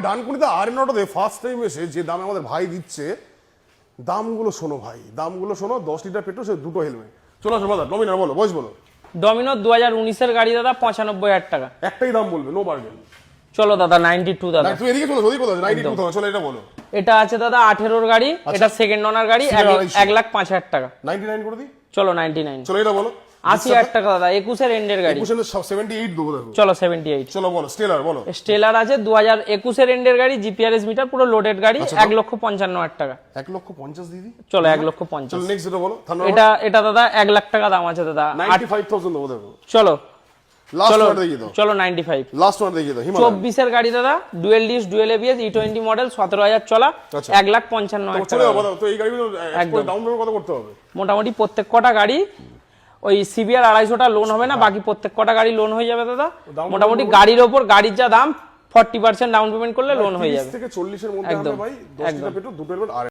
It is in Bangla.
ডানকুনিতে আরএন অটোতে ফার্স্ট টাইম এসে যে দামে আমাদের ভাই দিচ্ছে, দামগুলো শোনো ভাই, দামগুলো শোনো। 10 লিটার পেট্রোল, সে দুটো হেলমেট। চলো আসো দাদা, ডমিনার বলো, বয়স বলো। ডমিনোর 2019 এর গাড়ি দাদা, 95,000 টাকা। একটাই দাম বলবে, নো বার্গেন। চলো দাদা 92 দাদা। তুমি এদিকে চলো, ওদিকে কোথায়? 92,000। চলো এটা বলো। এটা আছে দাদা 18 গাড়ি, এটা সেকেন্ড ওনার গাড়ি, 1,05,000 টাকা। 99 করে দিই। চলো 99। চলো এটা বলো। 80,000 টাকা দাদা, 21 এর এন্ডের গাড়ি। 21 এর 78 দেবো দেখো। চলো 78। চলো বলো, স্টেলার বলো। স্টেলার আছে 2021 এর এন্ডের গাড়ি, জিপিআরএস মিটার, পুরো লোডেড গাড়ি, 1,55,000 টাকা। 1,50,000 দিদি। চলো 1,50,000। চলো নেক্সট এটা বলো। এটা দাদা 1 লাখ টাকা দাম আছে দাদা। 95,000 দেবো দেখো। চলো লাস্ট ওয়ান দেখিয়ে দাও। চলো 95। লাস্ট ওয়ান দেখিয়ে দাও। হিমালয় 24 এর গাড়ি দাদা, dual disk, dual ABS, E20 model, 17,000 চলা, 1,55,000 চলে টাকা। যাও। তো এই গাড়িগুলো ডাউন পেমেন্ট কত করতে হবে? মোটামুটি প্রত্যেক কটা গাড়ি ওই সিবিআর 250টা লোন হবে না, বাকি প্রত্যেক কটা গাড়ি লোন হয়ে যাবে দাদা। মোটামুটি গাড়ির ওপর, গাড়ির যা দাম 40% ডাউন পেমেন্ট করলে লোন হয়ে যাবে। 30 থেকে 40 এর মধ্যে হবে ভাই। 10 লিটার পেট্রোল, দুটো হেলমেট।